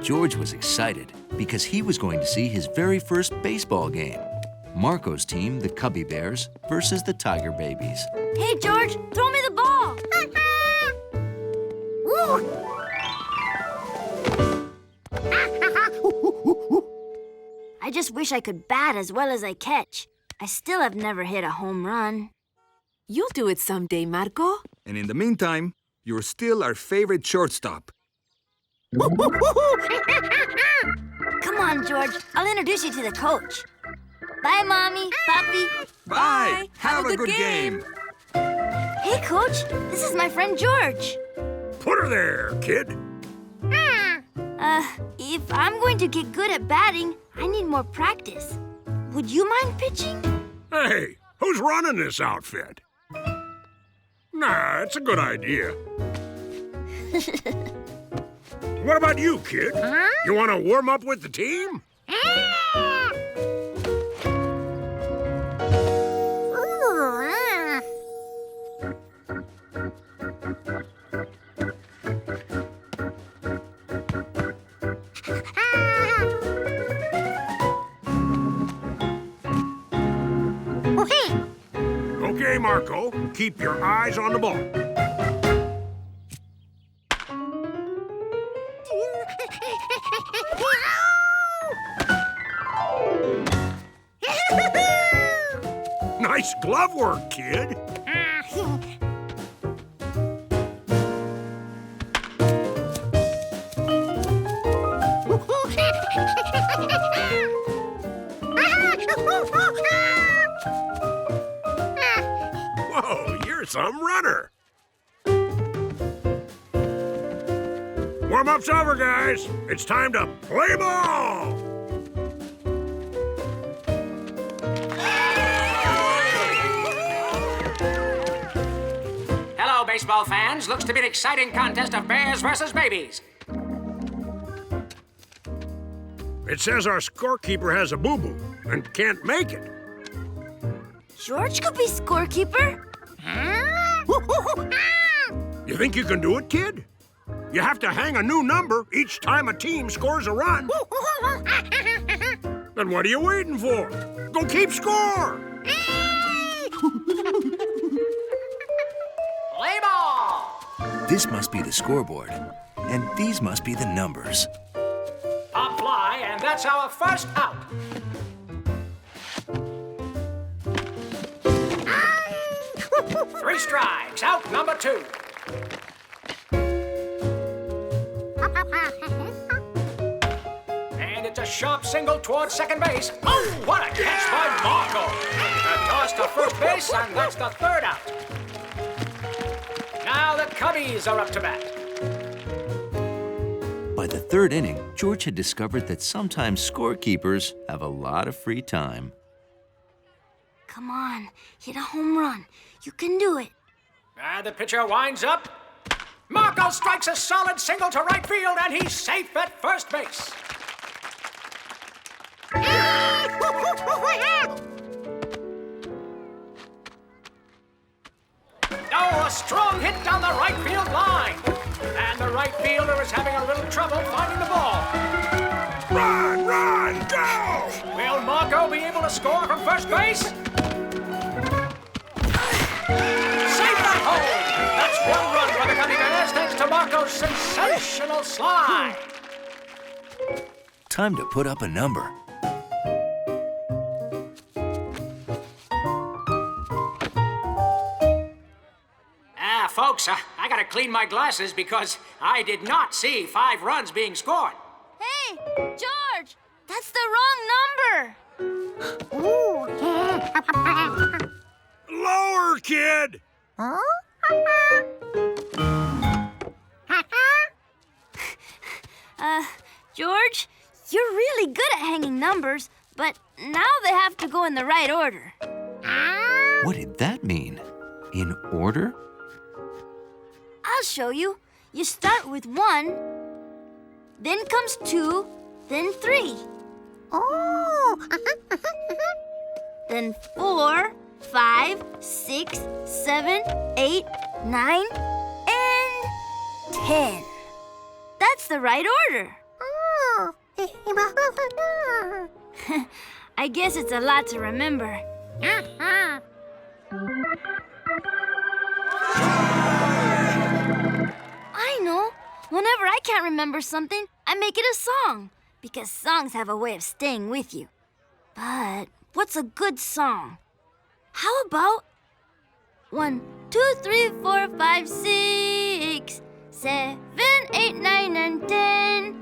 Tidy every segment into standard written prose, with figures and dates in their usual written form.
George was excited because he was going to see his very first baseball game. Marco's team, the Cubby Bears, versus the Tiger Babies. Hey, George, throw me the ball. I just wish I could bat as well as I catch. I still have never hit a home run. You'll do it someday, Marco. And in the meantime, you're still our favorite shortstop. Come on, George. I'll introduce you to the coach. Bye, Mommy, Papi. Bye. Have a good game. Hey, Coach. This is my friend George. Put her there, kid. If I'm going to get good at batting, I need more practice. Would you mind pitching? Hey, who's running this outfit? Nah, it's a good idea. What about you, kid? You want to warm up with the team? Okay, Marco, keep your eyes on the ball. Nice glove work, kid. Whoa, you're some runner. Warm-up's over, guys. It's time to play ball. Hello, baseball fans. Looks to be an exciting contest of bears versus babies. It says our scorekeeper has a boo-boo and can't make it. George could be scorekeeper. You think you can do it, kid? You have to hang a new number each time a team scores a run. Then what are you waiting for? Go keep score! Play ball! This must be the scoreboard, and these must be the numbers. Pop fly, and that's our first out. Three strikes, out number 2. And it's a sharp single towards second base. Oh, what a catch by Marco! A toss to first base, and that's the third out. Now the Cubbies are up to bat. By the third inning, George had discovered that sometimes scorekeepers have a lot of free time. Come on, hit a home run. You can do it. And the pitcher winds up. Marco strikes a solid single to right field, and he's safe at first base. Oh, a strong hit down the right field line. And the right fielder is having a little trouble finding the ball. Run, run, go! Will Marco be able to score from first base? Safe at home! That's one run for the Cubby Bears thanks to Marco's sensational slide. Time to put up a number. Folks, I gotta clean my glasses because I did not see 5 runs being scored. Hey, George, that's the wrong number. Lower, kid! George, you're really good at hanging numbers, but now they have to go in the right order. What did that mean? In order? I'll show you. You start with 1, then comes 2, then 3. Oh! Then 4, 5, 6, 7, 8, 9, and 10. That's the right order. I guess it's a lot to remember. I know. Whenever I can't remember something, I make it a song. Because songs have a way of staying with you. But what's a good song? How about 1, 2, 3, 4, 5, 6, 7, 8, 9, and 10.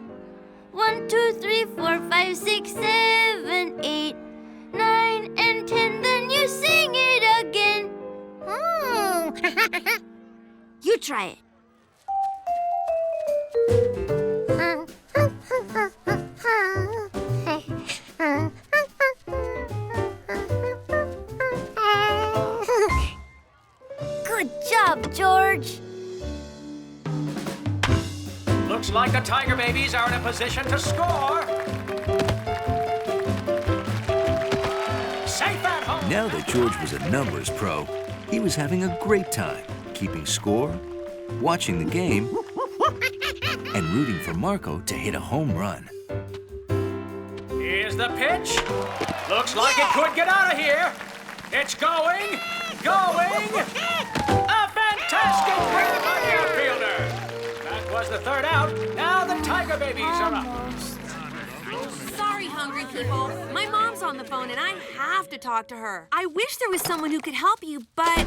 1, 2, 3, 4, 5, 6, 7, 8, 9, and 10. Then you sing it again. You try it. Good job, George. Looks like the Tiger Babies are in a position to score. Safe at home. Now that George was a numbers pro, he was having a great time keeping score, watching the game, and rooting for Marco to hit a home run. Here's the pitch. Looks like it could get out of here. It's going. A fantastic grab by the outfielder. That was the third out. Now the Tiger Babies are up. Sorry, hungry people. My mom's on the phone and I have to talk to her. I wish there was someone who could help you, but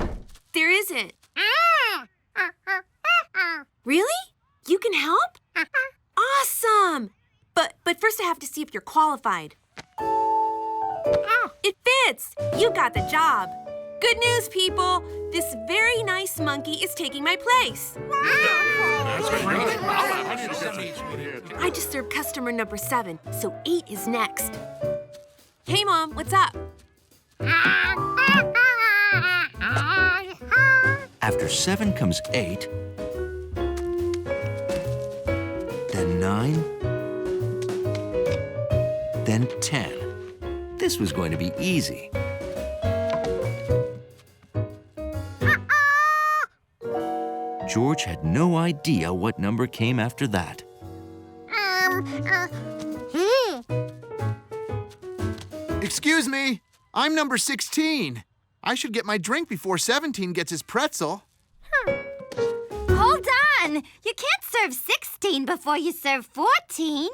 there isn't. Really? You can help? Awesome! But first I have to see if you're qualified. It fits! You got the job. Good news, people. This very nice monkey is taking my place. I just served customer number 7, so 8 is next. Hey, Mom, what's up? After 7 comes 8, then 9, then 10. This was going to be easy. George had no idea what number came after that. Excuse me, I'm number 16. I should get my drink before 17 gets his pretzel. Hold on! You can't serve 16 before you serve 14.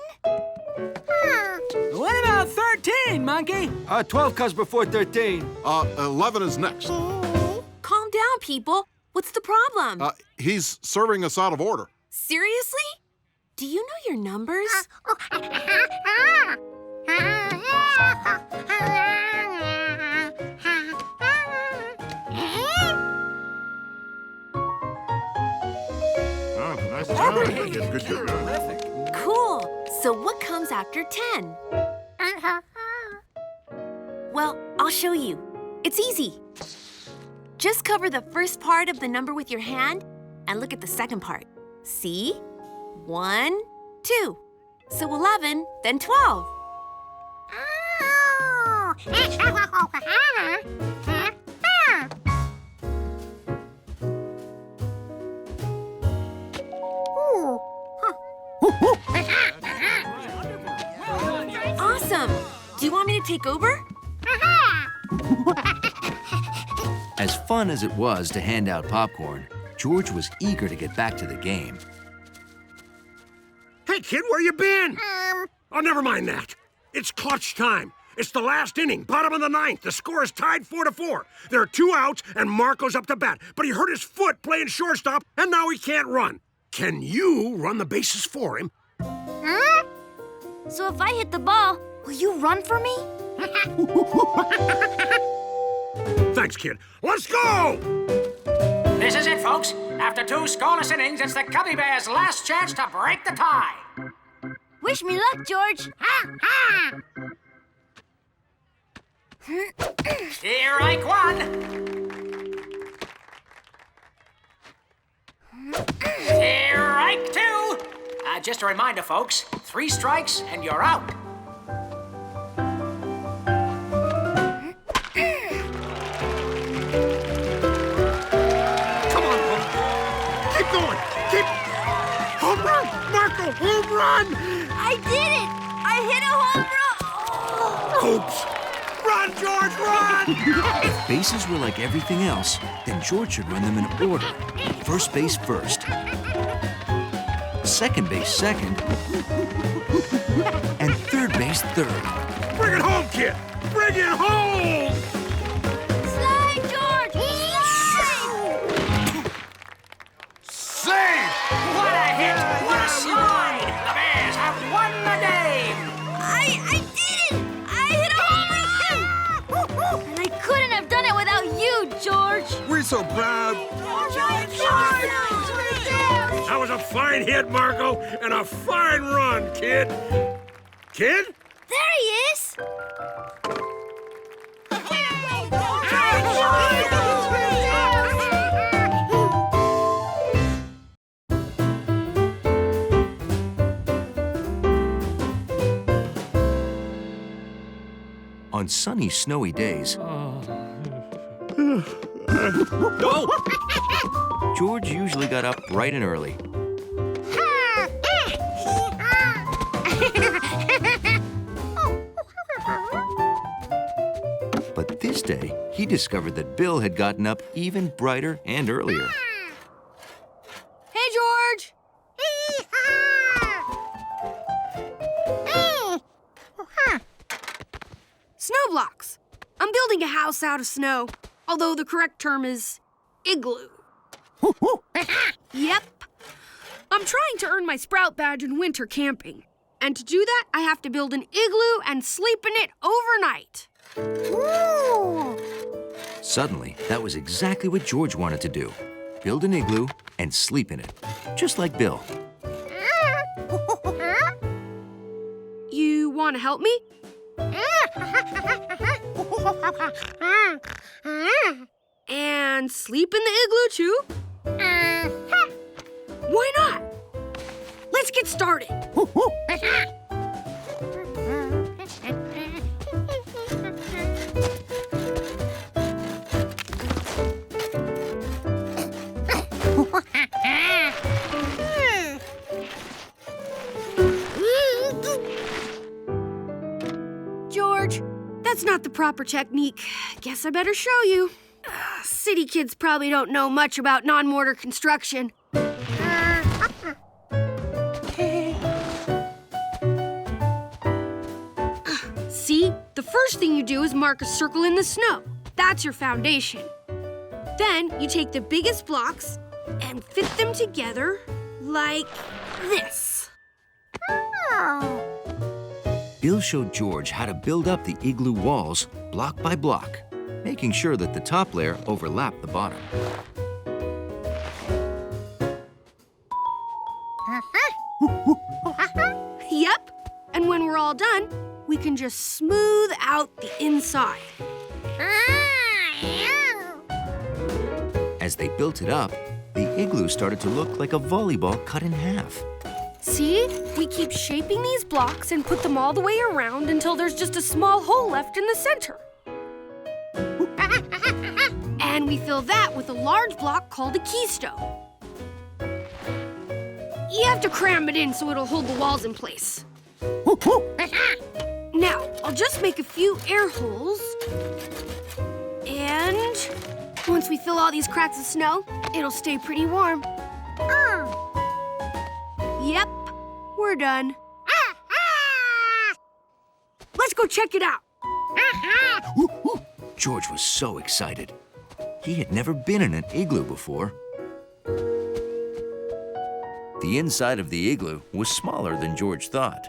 What about 13, monkey? 12 comes before 13. 11 is next. Calm down, people. What's the problem? He's serving us out of order. Seriously? Do you know your numbers? Nice job. Good job. Cool. So what comes after 10? Well, I'll show you. It's easy. Just cover the first part of the number with your hand and look at the second part. See? 1, 2. So 11, then 12. Awesome. Do you want me to take over? As fun as it was to hand out popcorn, George was eager to get back to the game. Hey, kid, where you been? Oh, never mind that. It's clutch time. It's the last inning, bottom of the ninth. The score is tied 4-4. There are 2 outs, and Marco's up to bat. But he hurt his foot playing shortstop, and now he can't run. Can you run the bases for him? So if I hit the ball, will you run for me? Thanks, kid. Let's go! This is it, folks. After 2 scoreless innings, it's the Cubby Bears' last chance to break the tie. Wish me luck, George. Strike 1. Strike 2. Just a reminder, folks. 3 strikes and you're out. Come on, Hook. Keep going. Keep. Home run! Marco, home run! I did it! I Oops! Run, George, run! If bases were like everything else, then George should run them in order. First base first, second base second, and third base third. Bring it home, kid! Bring it home! Slide, George! Slide! Save! What a hit! What a slide! The Bears have won the game! I did it! I hit a home run! And I couldn't have done it without you, George! We're so proud. That was a fine hit, Marco, and a fine run, kid. Kid? There he is! On sunny, snowy days, George usually got up bright and early. But this day, he discovered that Bill had gotten up even brighter and earlier. Hey, George! Snow blocks. I'm building a house out of snow, although the correct term is igloo. Yep. I'm trying to earn my Sprout badge in winter camping. And to do that, I have to build an igloo and sleep in it overnight. Suddenly, that was exactly what George wanted to do. Build an igloo and sleep in it, just like Bill. You want to help me? And sleep in the igloo too? Why not? Let's get started. George, that's not the proper technique. Guess I better show you. City kids probably don't know much about non-mortar construction. See? The first thing you do is mark a circle in the snow. That's your foundation. Then you take the biggest blocks and fit them together like this. Bill showed George how to build up the igloo walls block by block, making sure that the top layer overlapped the bottom. Yep. And when we're all done, we can just smooth out the inside. As they built it up, the igloo started to look like a volleyball cut in half. See? We keep shaping these blocks and put them all the way around until there's just a small hole left in the center. And we fill that with a large block called a keystone. You have to cram it in so it'll hold the walls in place. Now, I'll just make a few air holes. And once we fill all these cracks with snow, it'll stay pretty warm. Yep, we're done. Let's go check it out. George was so excited. He had never been in an igloo before. The inside of the igloo was smaller than George thought.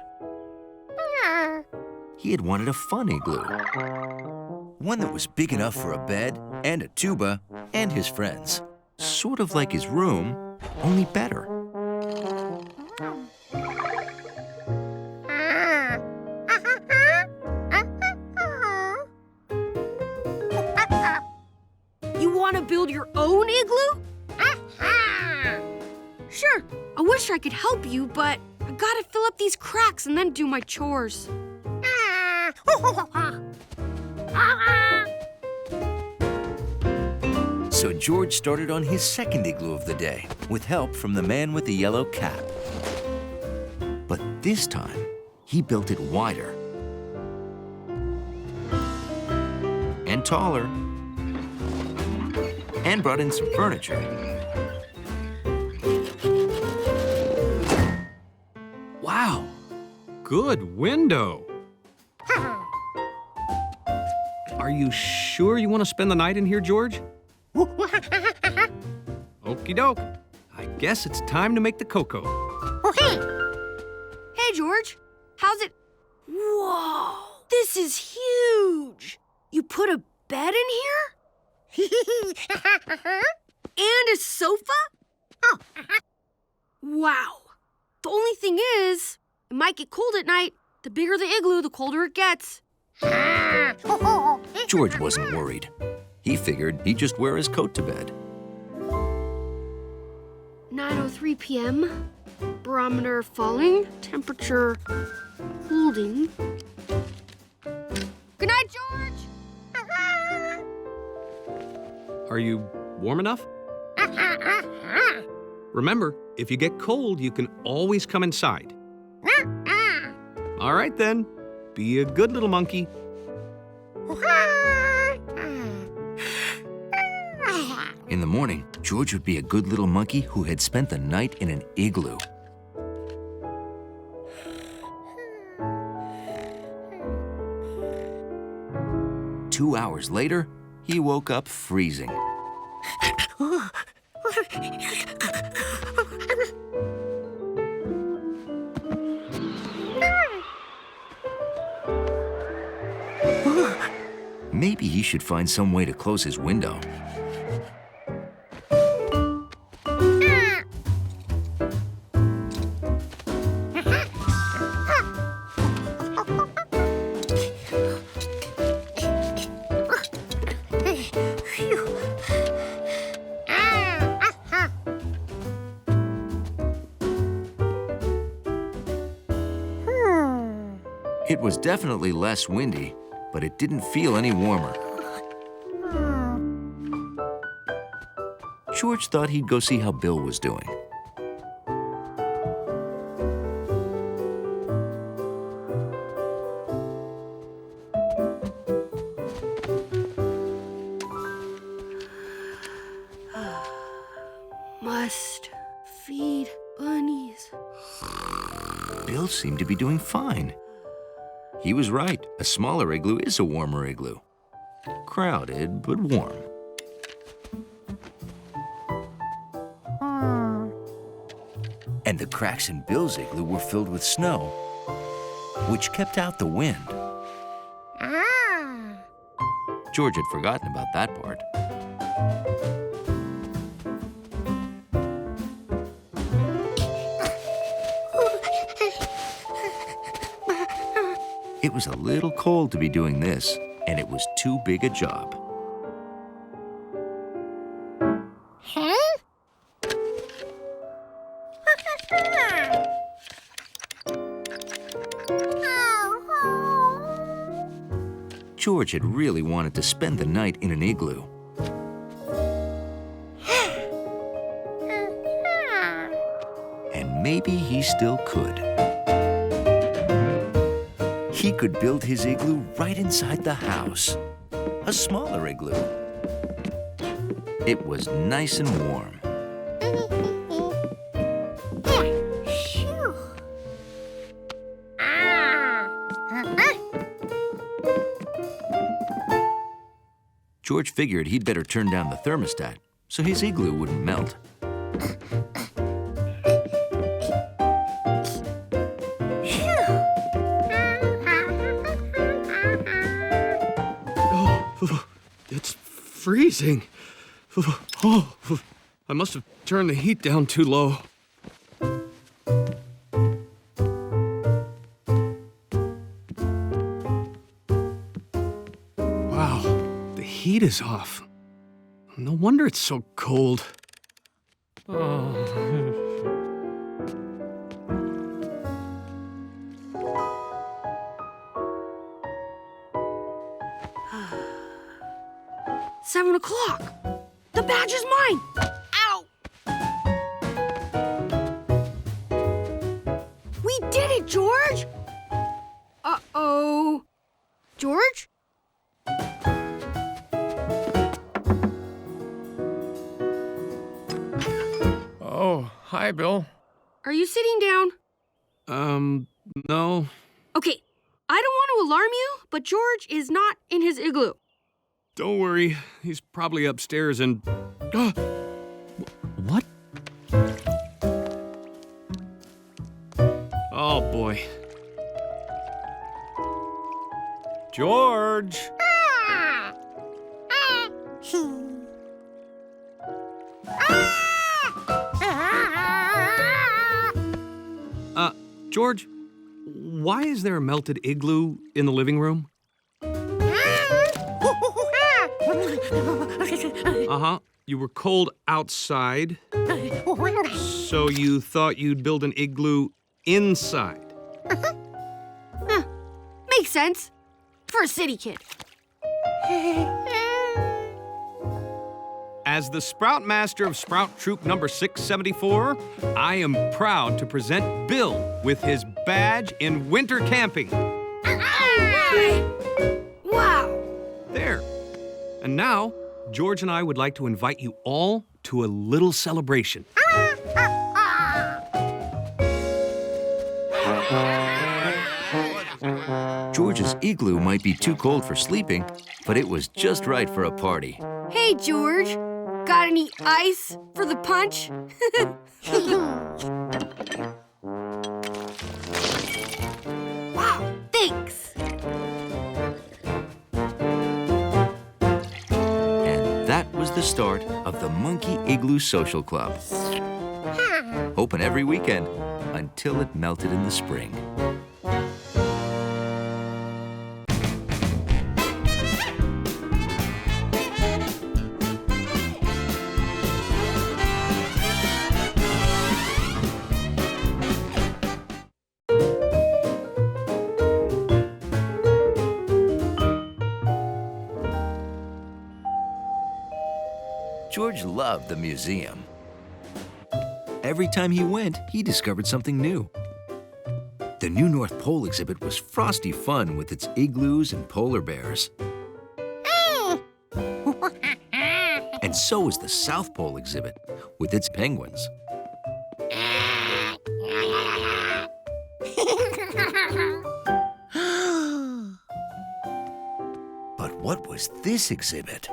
He had wanted a fun igloo. One that was big enough for a bed and a tuba and his friends. Sort of like his room, only better. You want to build your own igloo? Sure, I wish I could help you, but I gotta fill up these cracks and then do my chores. So George started on his second igloo of the day, with help from the man with the yellow cap. But this time, he built it wider. taller and brought in some furniture. Wow, good window. Are you sure you want to spend the night in here, George? Okie doke. I guess it's time to make the cocoa. Hey, George. How's it? Whoa, this is huge. You put a bed in here? And a sofa? Wow. The only thing is, it might get cold at night. The bigger the igloo, the colder it gets. George wasn't worried. He figured he'd just wear his coat to bed. 9:03 p.m. Barometer falling. Temperature holding. Good night, George! Are you warm enough? Remember, if you get cold, you can always come inside. All right, then. Be a good little monkey. In the morning, George would be a good little monkey who had spent the night in an igloo. Two hours later, he woke up freezing. Maybe he should find some way to close his window. It was definitely less windy, but it didn't feel any warmer. George thought he'd go see how Bill was doing. Must feed bunnies. Bill seemed to be doing fine. He was right. A smaller igloo is a warmer igloo. Crowded, but warm. And the cracks in Bill's igloo were filled with snow, which kept out the wind. George had forgotten about that part. It was a little cold to be doing this, and it was too big a job. George had really wanted to spend the night in an igloo. And maybe he still could. He could build his igloo right inside the house. A smaller igloo. It was nice and warm. George figured he'd better turn down the thermostat so his igloo wouldn't melt. It's freezing. Oh, I must have turned the heat down too low. Wow, the heat is off. No wonder it's so cold. Oh. 7 o'clock. The badge is mine. Ow! We did it, George. Uh-oh. George? Hi, Bill. Are you sitting down? No. Okay, I don't want to alarm you, but George is not in his igloo. Don't worry. He's probably upstairs and... What? Oh, boy. George! George, why is there a melted igloo in the living room? Uh-huh. You were cold outside, so you thought you'd build an igloo inside. Makes sense. For a city kid. As the Sprout Master of Sprout Troop number 674, I am proud to present Bill with his badge in winter camping. Wow! There. And now, George and I would like to invite you all to a little celebration. George's igloo might be too cold for sleeping, but it was just right for a party. Hey, George. Got any ice for the punch? Wow, thanks. And that was the start of the Monkey Igloo Social Club. Open every weekend until it melted in the spring. George loved the museum. Every time he went, he discovered something new. The new North Pole exhibit was frosty fun with its igloos and polar bears. And so was the South Pole exhibit with its penguins. But what was this exhibit?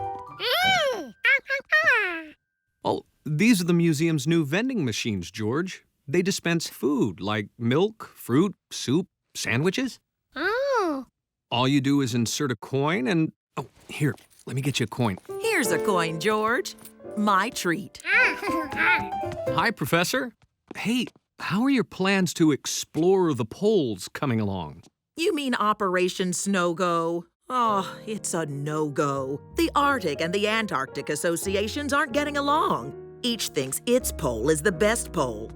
Oh, these are the museum's new vending machines, George. They dispense food like milk, fruit, soup, sandwiches. Oh. All you do is insert a coin and... Oh, here, let me get you a coin. Here's a coin, George. My treat. Hi, Professor. Hey, how are your plans to explore the poles coming along? You mean Operation Snow Go? Oh, it's a no-go. The Arctic and the Antarctic associations aren't getting along. Each thinks its pole is the best pole.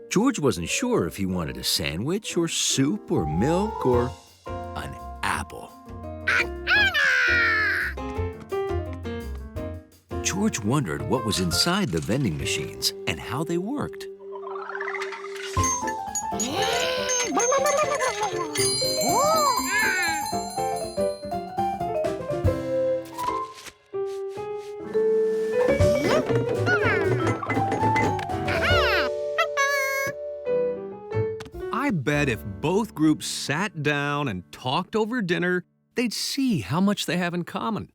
George wasn't sure if he wanted a sandwich or soup or milk or an apple. George wondered what was inside the vending machines and how they worked. I bet if both groups sat down and talked over dinner, they'd see how much they have in common.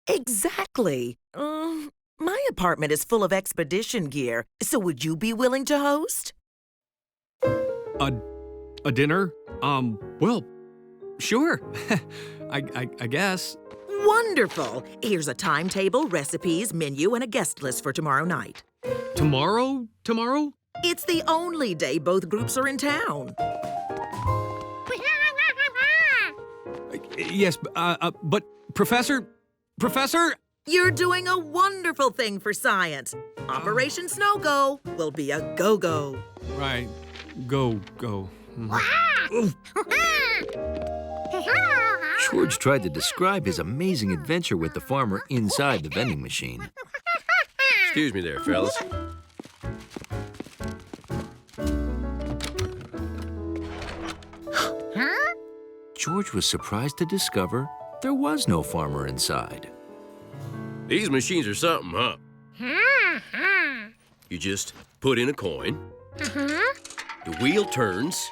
Exactly. My apartment is full of expedition gear, so would you be willing to host? A dinner? Well, sure. I guess. Wonderful. Here's a timetable, recipes, menu, and a guest list for tomorrow night. Tomorrow? Tomorrow? It's the only day both groups are in town. Yes, but Professor? You're doing a wonderful thing for science. Operation Snow Go will be a go-go. Right. Go. George tried to describe his amazing adventure with the farmer inside the vending machine. Excuse me there, fellas. George was surprised to discover there was no farmer inside. These machines are something, huh? You just put in a coin. The wheel turns.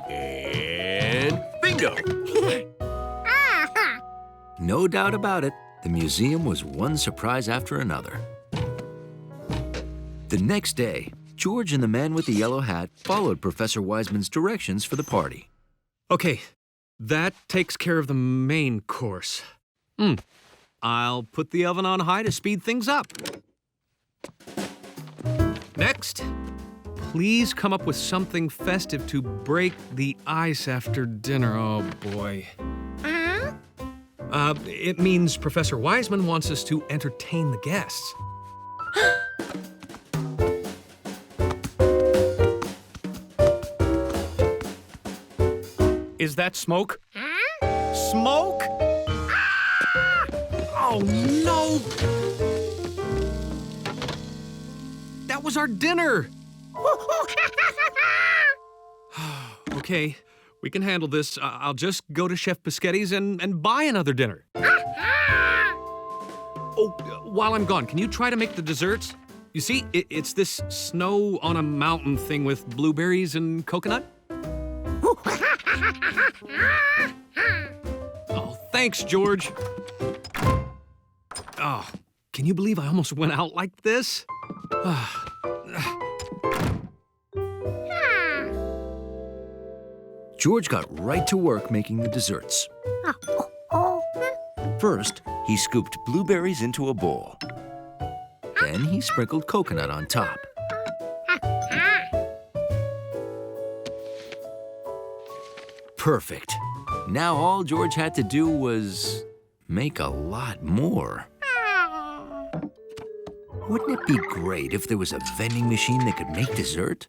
And bingo! No doubt about it, the museum was one surprise after another. The next day, George and the man with the yellow hat followed Professor Wiseman's directions for the party. Okay, that takes care of the main course. I'll put the oven on high to speed things up. Next, please come up with something festive to break the ice after dinner. Oh, boy. It means Professor Wiseman wants us to entertain the guests. Is that smoke? Smoke? Oh, no! That was our dinner! Okay, we can handle this. I'll just go to Chef Biscetti's and buy another dinner. Oh, while I'm gone, can you try to make the desserts? You see, it's this snow on a mountain thing with blueberries and coconut. Oh, thanks, George. Oh, can you believe I almost went out like this? George got right to work making the desserts. First, he scooped blueberries into a bowl. Then he sprinkled coconut on top. Perfect. Now all George had to do was make a lot more. Wouldn't it be great if there was a vending machine that could make dessert?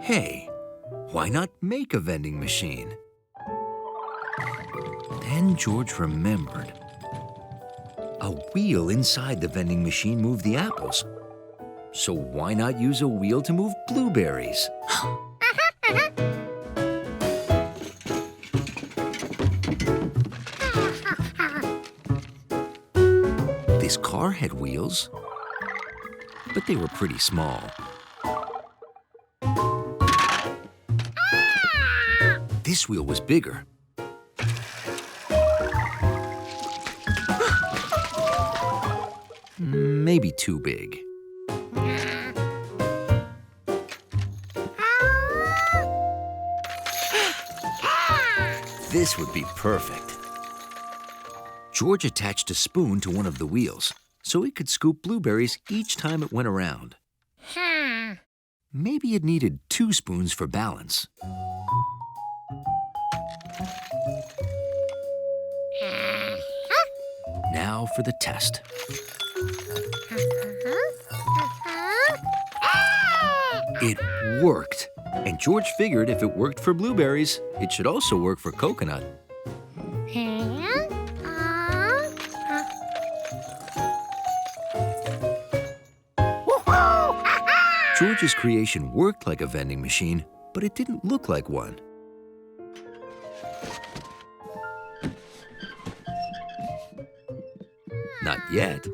Hey, why not make a vending machine? Then George remembered. A wheel inside the vending machine moved the apples. So why not use a wheel to move blueberries? This car had wheels, but they were pretty small. This wheel was bigger. Maybe too big. This would be perfect. George attached a spoon to one of the wheels so he could scoop blueberries each time it went around. Maybe it needed 2 spoons for balance. Now for the test. It worked. And George figured if it worked for blueberries, it should also work for coconut. George's creation worked like a vending machine, but it didn't look like one. Not yet.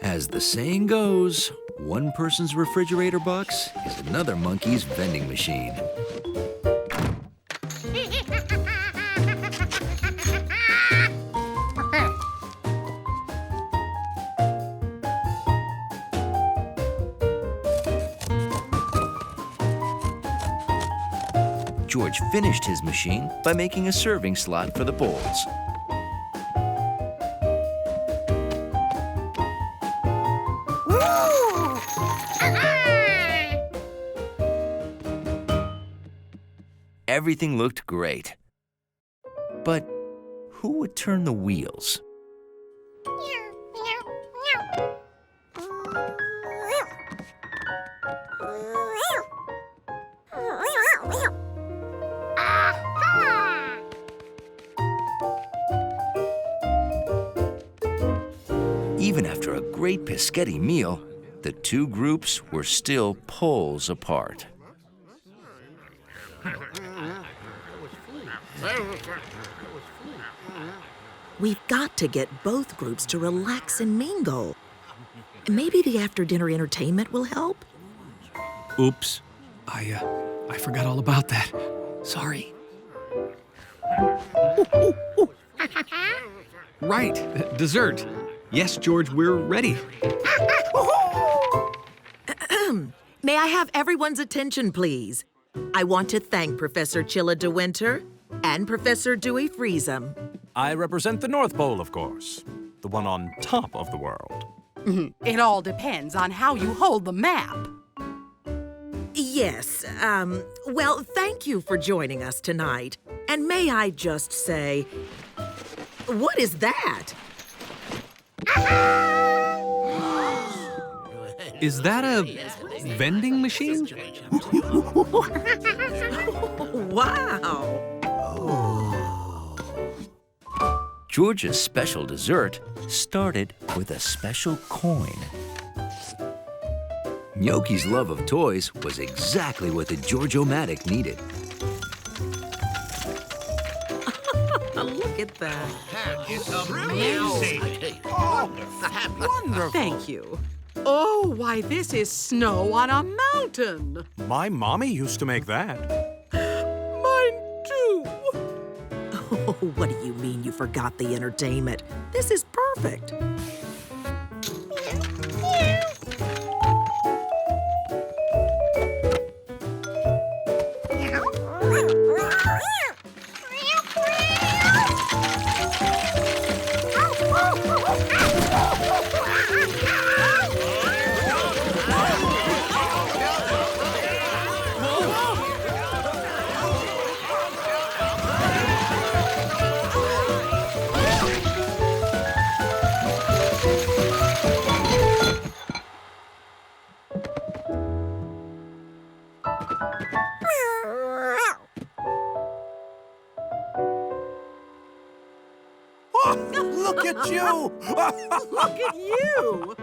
As the saying goes, one person's refrigerator box is another monkey's vending machine. George finished his machine by making a serving slot for the bowls. Everything looked great. But who would turn the wheels? Even after a great Biscotti meal, the two groups were still poles apart. We've got to get both groups to relax and mingle. Maybe the after-dinner entertainment will help? Oops. I forgot all about that. Sorry. Right, dessert. Yes, George, we're ready. May I have everyone's attention, please? I want to thank Professor Chilla de Winter and Professor Dewey Friesem. I represent the North Pole, of course. The one on top of the world. It all depends on how you hold the map. Yes, well, thank you for joining us tonight. And may I just say, what is that? Is that a vending machine? Wow! George's special dessert started with a special coin. Gnocchi's love of toys was exactly what the George-O-Matic needed. Look at that. It's amazing. Wonderful. Thank you. Oh, why, this is snow on a mountain. My mommy used to make that. Mine too. Oh, what do you mean you forgot the entertainment? This is perfect. Look at you! Look at you!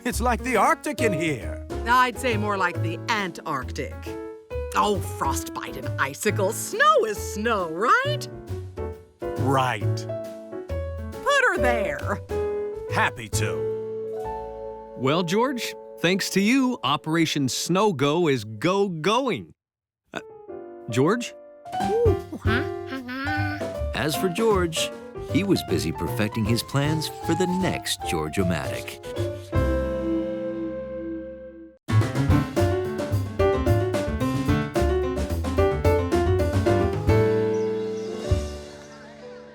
It's like the Arctic in here. I'd say more like the Antarctic. Oh, frostbite and icicles. Snow is snow, right? Right. Put her there. Happy to. Well, George, thanks to you, Operation Snow Go is going. George? As for George, he was busy perfecting his plans for the next George-O-Matic.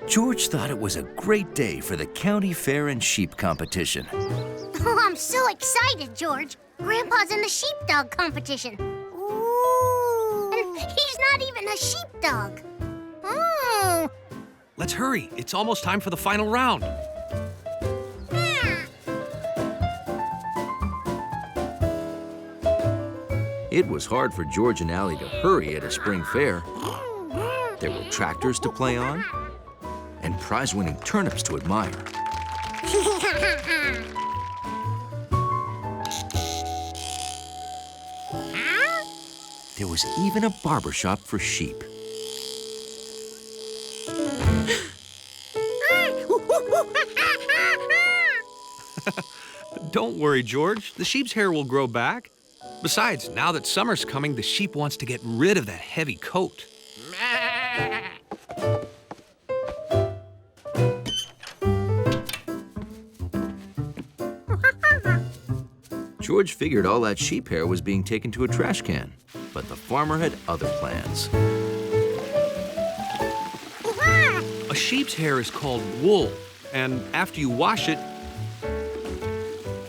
George thought it was a great day for the county fair and sheep competition. Oh, I'm so excited, George. Grandpa's in the sheepdog competition. Ooh. And he's not even a sheepdog. Oh. Let's hurry. It's almost time for the final round. It was hard for George and Allie to hurry at a spring fair. There were tractors to play on and prize-winning turnips to admire. There was even a barber shop for sheep. Don't worry, George. The sheep's hair will grow back. Besides, now that summer's coming, the sheep wants to get rid of that heavy coat. George figured all that sheep hair was being taken to a trash can, but the farmer had other plans. A sheep's hair is called wool, and after you wash it,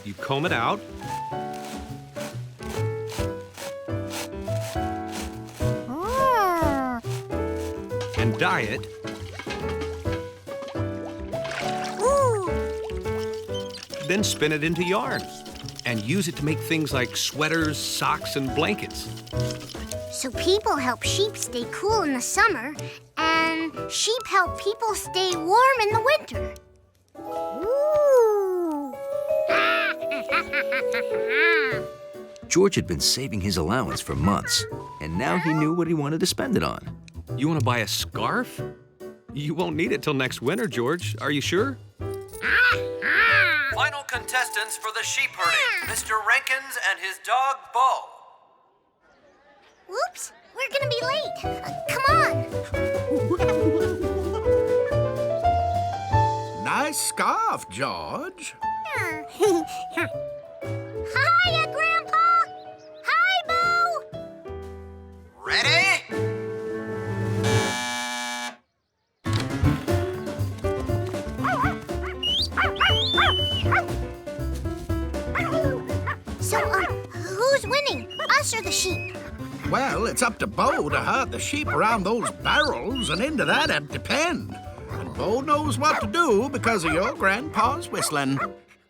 you comb it out. And dye it. Then spin it into yarn and use it to make things like sweaters, socks, and blankets. So people help sheep stay cool in the summer, and Sheep help people stay warm in the winter. Ooh. George had been saving his allowance for months, and now he knew what he wanted to spend it on. You want to buy a scarf? You won't need it till next winter, George. Are you sure? Final contestants for the sheep herding, Mr. Rankins and his dog, Bo. Whoops, we're gonna be late. Come on. Nice scarf, George. Hiya, Grandpa. Hi, Bo. Ready? So, who's winning? Us or the sheep? Well, it's up to Bo to herd the sheep around those barrels and into that empty pen. And Bo knows what to do because of your grandpa's whistling.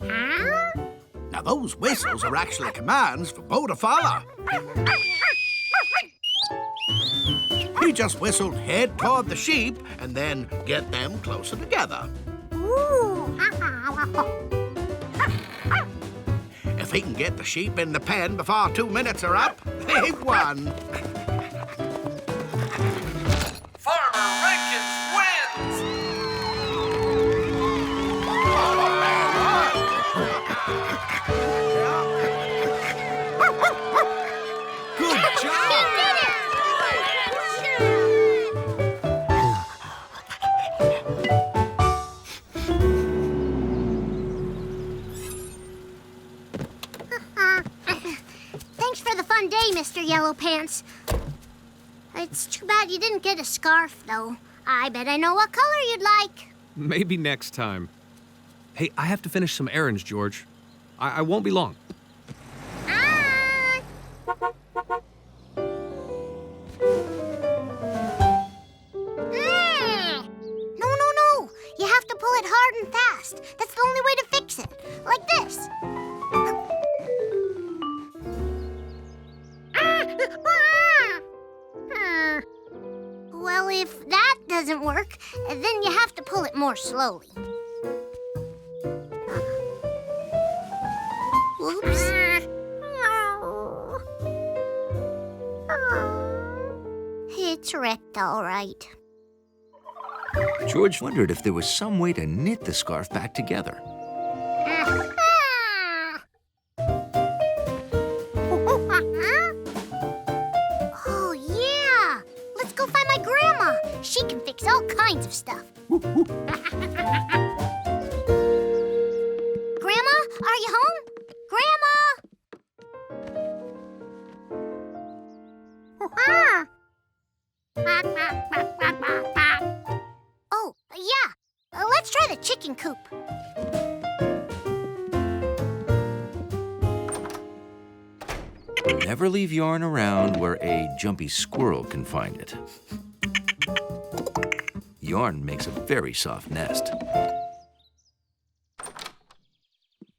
Now, those whistles are actually commands for Bo to follow. He just whistled head toward the sheep and then get them closer together. If he can get the sheep in the pen before 2 minutes are up, they've won. Farmer Rankins wins! Good job! He did it! Thanks for the fun day, Mr. Yellow Pants. It's too bad you didn't get a scarf, though. I bet I know what color you'd like. Maybe next time. Hey, I have to finish some errands, George. I won't be long. No. You have to pull it hard and fast. That's the only way to fix it. Like this. Well, if that doesn't work, then you have to pull it more slowly. Whoops. It's wrecked all right. George wondered if there was some way to knit the scarf back together. Oh, yeah! Let's go find my grandma. She can fix all kinds of stuff. Grandma, are you home? Grandma! Oh, yeah. Let's try the chicken coop. Never leave yarn around where a jumpy squirrel can find it. Yarn makes a very soft nest.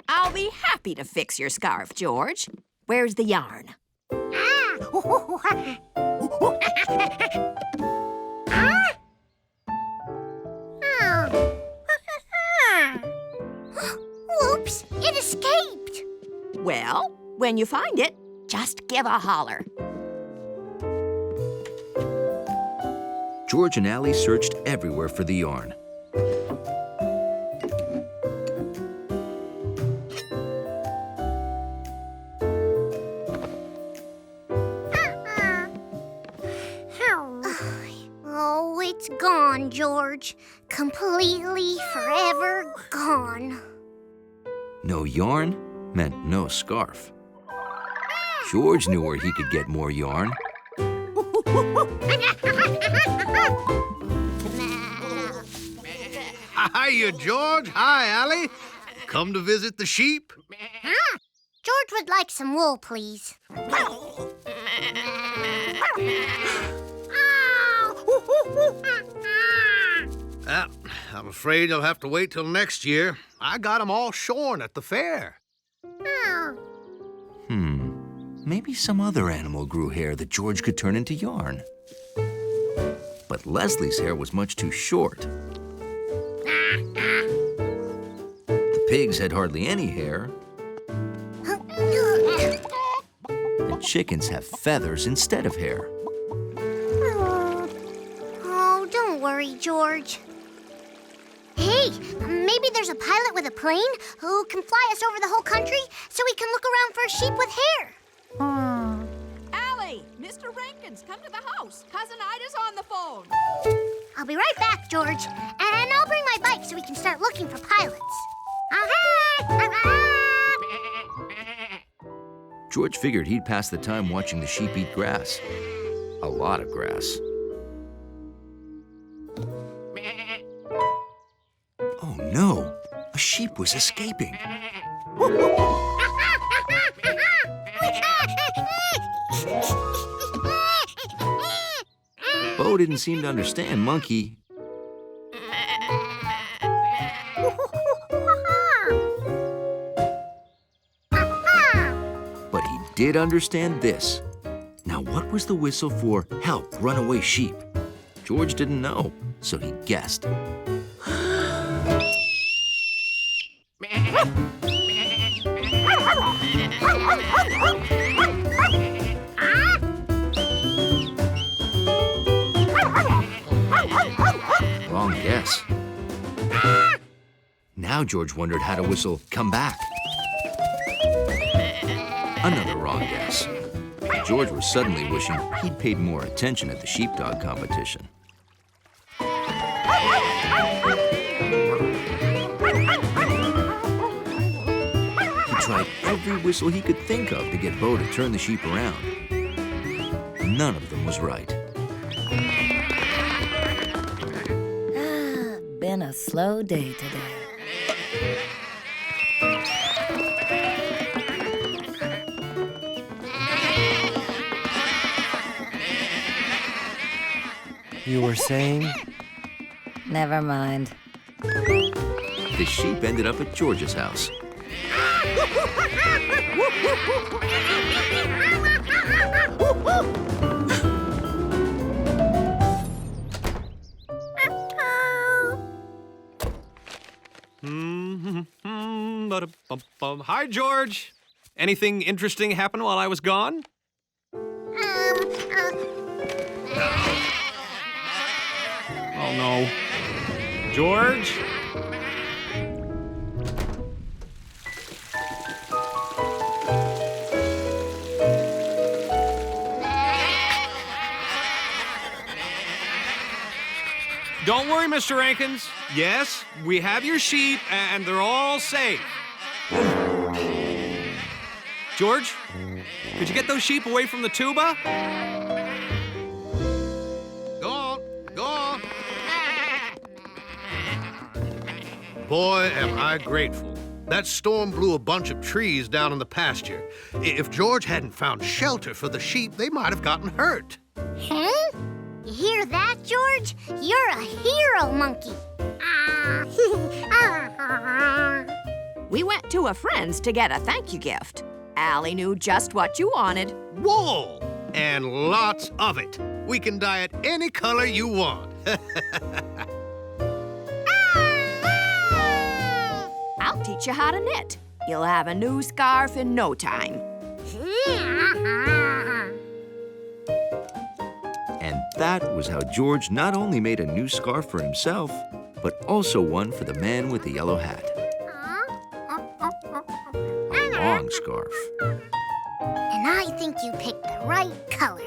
I'll be happy to fix your scarf, George. Where's the yarn? Whoops, it escaped. Well, when you find it, just give a holler. George and Allie searched everywhere for the yarn. Oh, it's gone, George. Completely, forever gone. No yarn meant no scarf. George knew where he could get more yarn. Hiya, George. Hi, Allie. Come to visit the sheep? George would like some wool, please. I'm afraid you'll have to wait till next year. I got 'em all shorn at the fair. Maybe some other animal grew hair that George could turn into yarn. But But Leslie's hair was much too short. The pigs had hardly any hair. And chickens have feathers instead of hair. Oh, don't worry, George. Hey, maybe there's a pilot with a plane who can fly us over the whole country so we can look around for a sheep with hair. Allie, Mr. Rankins, come to the house. Cousin Ida's on the phone. I'll be right back, George. And I'll bring my bike so we can start looking for pilots. George figured he'd pass the time watching the sheep eat grass. A lot of grass. Oh no, a sheep was escaping. Bo didn't seem to understand monkey. But he did understand this. Now, what was the whistle for help runaway sheep? George didn't know, so he guessed. Wrong guess. Now George wondered how to whistle, "Come back." Another wrong guess. George was suddenly wishing he'd paid more attention at the sheepdog competition. He tried every whistle he could think of to get Bo to turn the sheep around. None of them was right. Been a slow day today. You were saying? Never mind. The sheep ended up at George's house. Hi, George. Anything interesting happen while I was gone? Oh, no. George? Don't worry, Mr. Rankins. Yes, we have your sheep, and they're all safe. George, could you get those sheep away from the tuba? Go on, go on. Boy, am I grateful. That storm blew a bunch of trees down in the pasture. If George hadn't found shelter for the sheep, they might have gotten hurt. Huh? You hear that, George? You're a hero, monkey. We went to a friend's to get a thank you gift. Allie knew just what you wanted. Wool! And lots of it. We can dye it any color you want. I'll teach you how to knit. You'll have a new scarf in no time. And that was how George not only made a new scarf for himself, but also one for the man with the yellow hat. A long scarf. And I think you picked the right color.